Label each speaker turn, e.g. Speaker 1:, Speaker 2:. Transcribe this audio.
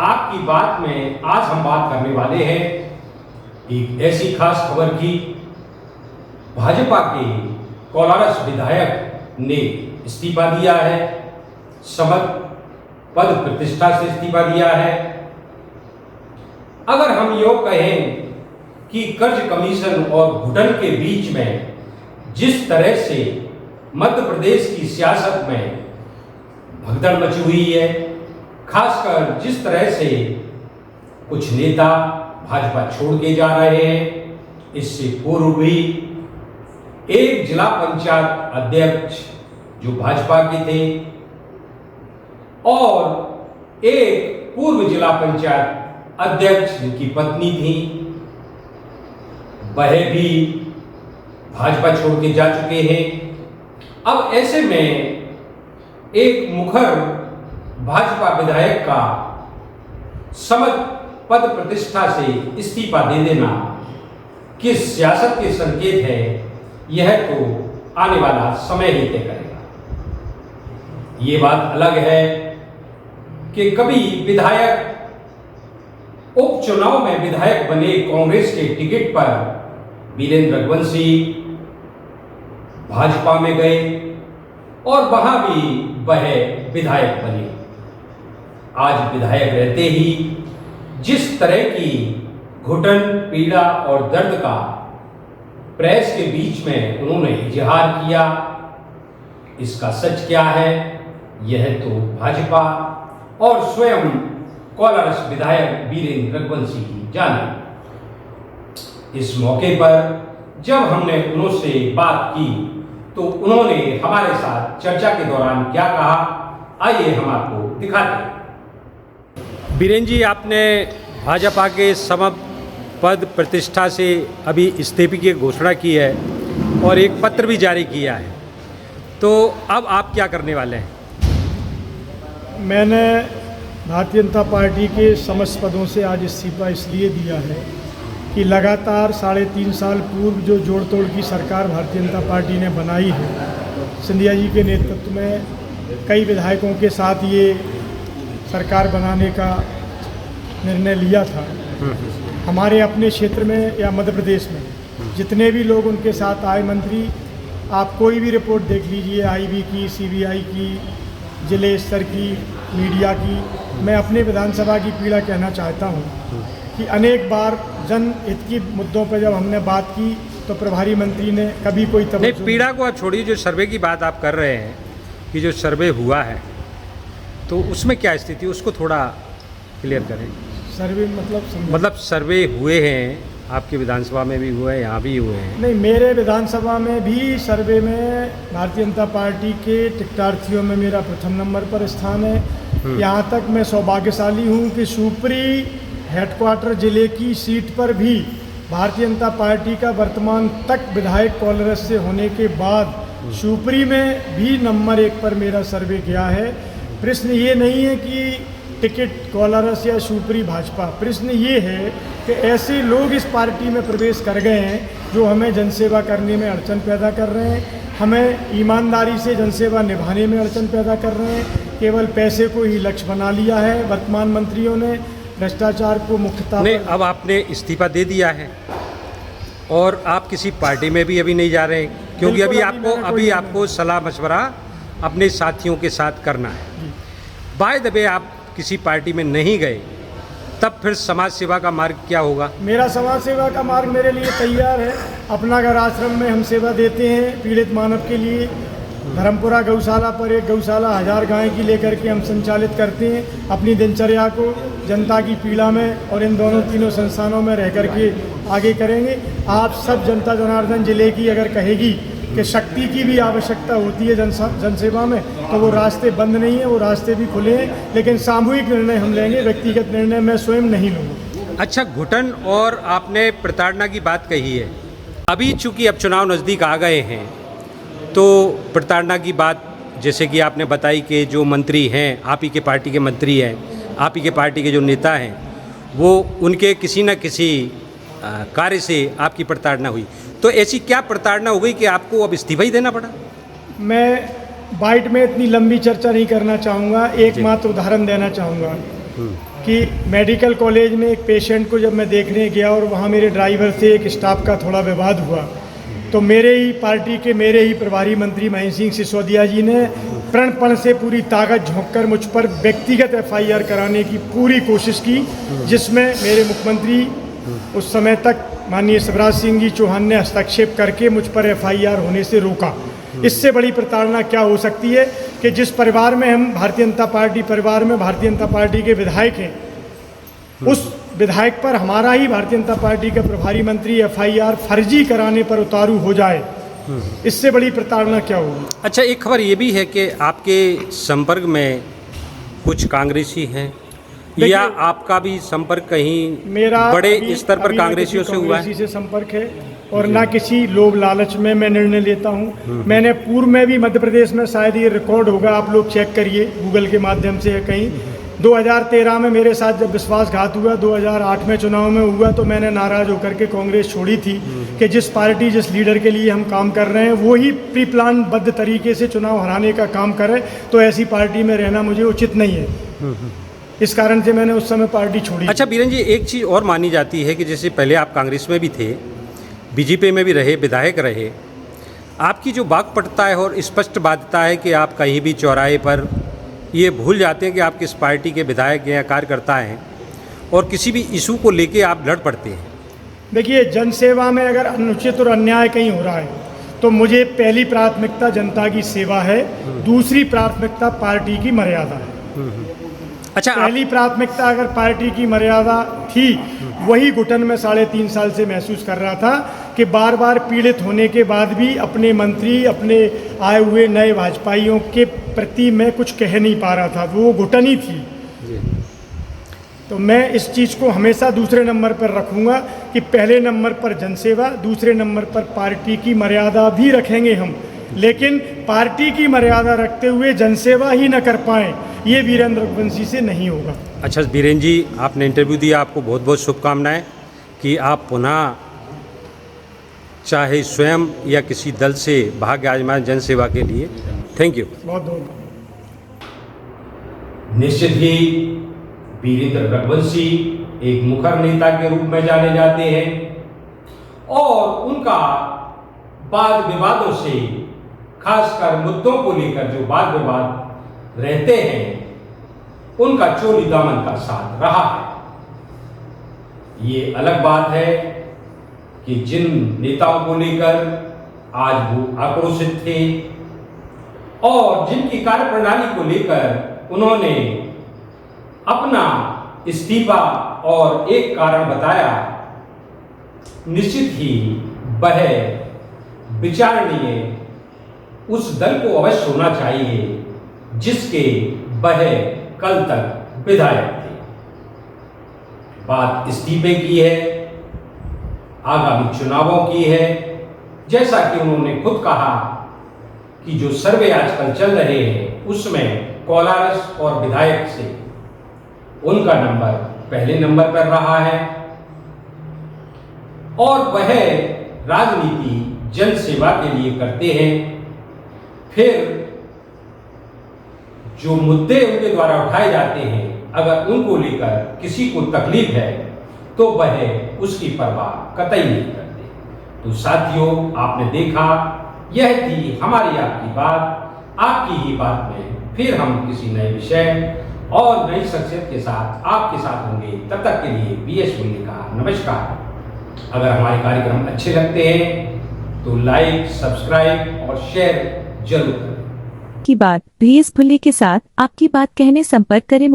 Speaker 1: आपकी बात में आज हम बात करने वाले हैं एक ऐसी खास खबर की। भाजपा के कोलारस विधायक ने इस्तीफा दिया है, समद पद प्रतिष्ठा से इस्तीफा दिया है। अगर हम योग कहें कि कर्ज कमीशन और घुटन के बीच में जिस तरह से मध्य प्रदेश की सियासत में भगदड़ मची हुई है, खासकर जिस तरह से कुछ नेता भाजपा छोड़ के जा रहे हैं, इससे पूर्व भी एक जिला पंचायत अध्यक्ष जो भाजपा के थे और एक पूर्व जिला पंचायत अध्यक्ष जिनकी पत्नी थी, वह भी भाजपा छोड़ के जा चुके हैं। अब ऐसे में एक मुखर भाजपा विधायक का समद पद प्रतिष्ठा से इस्तीफा दे देना किस सियासत के संकेत है, यह तो आने वाला समय ही तय करेगा। ये बात अलग है कि कभी विधायक उपचुनाव में विधायक बने कांग्रेस के टिकट पर वीरेंद्र रघुवंशी भाजपा में गए और वहां भी वह विधायक बने। आज विधायक रहते ही जिस तरह की घुटन, पीड़ा और दर्द का प्रेस के बीच में उन्होंने इजहार किया, इसका सच क्या है यह तो भाजपा और स्वयं कोलारस विधायक वीरेंद्र रघुवंशी ही जाने। इस मौके पर जब हमने उनसे बात की तो उन्होंने हमारे साथ चर्चा के दौरान क्या कहा, आइए हम आपको दिखाते हैं। वीरेंद्र जी, आपने भाजपा के समद पद प्रतिष्ठा से अभी इस्तीफे की घोषणा की है और एक पत्र भी जारी किया है, तो अब आप क्या करने वाले हैं?
Speaker 2: मैंने भारतीय जनता पार्टी के समस्त पदों से आज इस्तीफा इसलिए दिया है कि लगातार 3.5 साल पूर्व जो जोड़ तोड़ की सरकार भारतीय जनता पार्टी ने बनाई है, सिंधिया जी के नेतृत्व में कई विधायकों के साथ ये सरकार बनाने का निर्णय लिया था। हमारे अपने क्षेत्र में या मध्य प्रदेश में जितने भी लोग उनके साथ आए मंत्री, आप कोई भी रिपोर्ट देख लीजिए, आईबी की, सीबीआई की, जिले स्तर की, मीडिया की, मैं अपने विधानसभा की पीड़ा कहना चाहता हूँ कि अनेक बार जनहित की मुद्दों पर जब हमने बात की तो प्रभारी मंत्री ने कभी कोई
Speaker 1: नहीं, पीड़ा को आप छोड़िए, जो सर्वे की बात आप कर रहे हैं कि जो सर्वे हुआ है तो उसमें क्या स्थिति, उसको थोड़ा क्लियर करें।
Speaker 2: सर्वे
Speaker 1: मतलब सर्वे हुए हैं, आपकी विधानसभा में भी हुए हैं, यहाँ भी हुए हैं?
Speaker 2: नहीं, मेरे विधानसभा में भी सर्वे में भारतीय जनता पार्टी के टिकटार्थियों में मेरा प्रथम नंबर पर स्थान है। यहाँ तक मैं सौभाग्यशाली हूँ कि शिवपुरी हेडक्वार्टर जिले की सीट पर भी भारतीय जनता पार्टी का वर्तमान तक विधायक कोलारस से होने के बाद शिवपुरी में भी नंबर 1 पर मेरा सर्वे गया है। प्रश्न ये नहीं है कि टिकट कोलारस या शिवपुरी भाजपा, प्रश्न ये है कि ऐसे लोग इस पार्टी में प्रवेश कर गए हैं जो हमें जनसेवा करने में अड़चन पैदा कर रहे हैं, हमें ईमानदारी से जनसेवा निभाने में अड़चन पैदा कर रहे हैं। केवल पैसे को ही लक्ष्य बना लिया है वर्तमान मंत्रियों ने, भ्रष्टाचार को मुख्यतः
Speaker 1: नहीं। अब आपने इस्तीफा दे दिया है और आप किसी पार्टी में भी अभी नहीं जा रहे हैं, क्योंकि अभी आपको सलाह मशवरा अपने साथियों के साथ करना है। बाय द वे, आप किसी पार्टी में नहीं गए, तब फिर समाज सेवा का मार्ग क्या होगा?
Speaker 2: मेरा समाज सेवा का मार्ग मेरे लिए तैयार है। अपना घर आश्रम में हम सेवा देते हैं पीड़ित मानव के लिए। धर्मपुरा गौशाला पर एक गौशाला 1000 गाय की लेकर के हम संचालित करते हैं। अपनी दिनचर्या को जनता की पीड़ा में और इन तीनों संस्थानों में रह कर के आगे करेंगे। आप सब जनता जनार्दन जिले की अगर कहेगी कि शक्ति की भी आवश्यकता होती है जनसेवा में, तो वो रास्ते बंद नहीं है, वो रास्ते भी खुले हैं, लेकिन सामूहिक निर्णय हम लेंगे, व्यक्तिगत निर्णय मैं स्वयं नहीं लूँगा।
Speaker 1: अच्छा, घुटन और आपने प्रताड़ना की बात कही है। अभी चूंकि अब चुनाव नज़दीक आ गए हैं तो प्रताड़ना की बात जैसे कि आपने बताई कि जो मंत्री हैं, आप ही के पार्टी के मंत्री हैं, आप ही के पार्टी के जो नेता हैं, वो उनके किसी न किसी कार्य से आपकी प्रताड़ना हुई, तो ऐसी क्या प्रताड़ना हो गई कि आपको अब इस्तीफा ही देना पड़ा?
Speaker 2: मैं बाइट में इतनी लंबी चर्चा नहीं करना चाहूँगा, एकमात्र उदाहरण देना चाहूँगा। कि मेडिकल कॉलेज में एक पेशेंट को जब मैं देखने गया और वहाँ मेरे ड्राइवर से एक स्टाफ का थोड़ा विवाद हुआ, तो मेरे ही पार्टी के मेरे ही प्रभारी मंत्री महेंद्र सिंह सिसोदिया जी ने प्रणपण से पूरी ताकत झोंककर मुझ पर व्यक्तिगत FIR कराने की पूरी कोशिश की, जिसमें मेरे मुख्यमंत्री उस समय तक माननीय शिवराज सिंह जी चौहान ने हस्तक्षेप करके मुझ पर FIR होने से रोका। इससे बड़ी प्रताड़ना क्या हो सकती है कि जिस परिवार में हम भारतीय जनता पार्टी परिवार में भारतीय जनता पार्टी के विधायक हैं, उस विधायक पर हमारा ही भारतीय जनता पार्टी का प्रभारी मंत्री FIR फर्जी कराने पर उतारू हो जाए, इससे बड़ी प्रताड़ना क्या होगी।
Speaker 1: अच्छा, एक खबर ये भी है कि आपके संपर्क में कुछ कांग्रेसी हैं या आपका भी संपर्क कहीं
Speaker 2: मेरा
Speaker 1: बड़े स्तर पर कांग्रेसियों से हुआ है?
Speaker 2: से संपर्क है और ना किसी लोभ लालच में मैं निर्णय लेता हूँ। मैंने पूर्व में भी मध्य प्रदेश में, शायद ये रिकॉर्ड होगा, आप लोग चेक करिए गूगल के माध्यम से कहीं, 2013 में मेरे साथ जब विश्वासघात हुआ, 2008 में चुनाव में हुआ, तो मैंने नाराज होकर के कांग्रेस छोड़ी थी कि जिस पार्टी जिस लीडर के लिए हम काम कर रहे हैं वो ही प्री प्लान बद्ध तरीके से चुनाव हराने का काम करे, तो ऐसी पार्टी में रहना मुझे उचित नहीं है। इस कारण से मैंने उस समय पार्टी छोड़ी।
Speaker 1: अच्छा बीरेन जी, एक चीज़ और मानी जाती है कि जैसे पहले आप कांग्रेस में भी थे, बीजेपी में भी रहे, विधायक रहे, आपकी जो वाक्पटुता है और स्पष्ट बाध्यता है कि आप कहीं भी चौराहे पर ये भूल जाते हैं कि आप किस पार्टी के विधायक या कार्यकर्ता हैं और किसी भी इशू को लेके आप लड़ पड़ते हैं।
Speaker 2: देखिए, जनसेवा में अगर अनुचित और अन्याय कहीं हो रहा है तो मुझे पहली प्राथमिकता जनता की सेवा है, दूसरी प्राथमिकता पार्टी की मर्यादा है।
Speaker 1: अच्छा,
Speaker 2: पहली प्राथमिकता अगर पार्टी की मर्यादा थी, वही घुटन में 3.5 साल से महसूस कर रहा था कि बार बार पीड़ित होने के बाद भी अपने मंत्री, अपने आए हुए नए भाजपाइयों के प्रति मैं कुछ कह नहीं पा रहा था, वो घुटन ही थी। तो मैं इस चीज़ को हमेशा दूसरे नंबर पर रखूँगा कि पहले नंबर पर जनसेवा, दूसरे नंबर पर पार्टी की मर्यादा भी रखेंगे हम, लेकिन पार्टी की मर्यादा रखते हुए जनसेवा ही न कर पाएँ, ये वीरेंद्र रघुवंशी से नहीं होगा।
Speaker 1: अच्छा बीरेन जी, आपने इंटरव्यू दिया, आपको बहुत बहुत शुभकामनाएं कि आप पुनः चाहे स्वयं या किसी दल से भाग्य आजमाएं जनसेवा के लिए। Thank you.
Speaker 2: बहुत बहुत
Speaker 1: निश्चित ही वीरेंद्र रघुवंशी एक मुखर नेता के रूप में जाने जाते हैं और उनका वाद विवादों से, खासकर मुद्दों को लेकर जो वाद विवाद रहते हैं, उनका चोली दामन का साथ रहा है। ये अलग बात है कि जिन नेताओं को लेकर आज वो आक्रोशित थे और जिनकी कार्यप्रणाली को लेकर उन्होंने अपना इस्तीफा और एक कारण बताया, निश्चित ही वह विचारणीय उस दल को अवश्य होना चाहिए जिसके वह कल तक विधायक थे। बात इस्तीफे की है, आगामी चुनावों की है। जैसा कि उन्होंने खुद कहा कि जो सर्वे आजकल चल रहे हैं उसमें कोलारस और विधायक से उनका नंबर पहले नंबर पर रहा है और वह राजनीति जन सेवा के लिए करते हैं। फिर जो मुद्दे उनके द्वारा उठाए जाते हैं, अगर उनको लेकर किसी को तकलीफ है तो वह उसकी परवाह कतई नहीं करते। तो साथियों, आपने देखा, यह थी हमारी आपकी बात। आपकी ही बात में फिर हम किसी नए विषय और नई शख्सियत के साथ आपके साथ होंगे। तब तक के लिए BS बुल्ले का नमस्कार। अगर हमारे कार्यक्रम अच्छे लगते हैं तो लाइक, सब्सक्राइब और शेयर जरूर करें।
Speaker 3: की बात BS बुल्ले के साथ आपकी बात कहने संपर्क करें।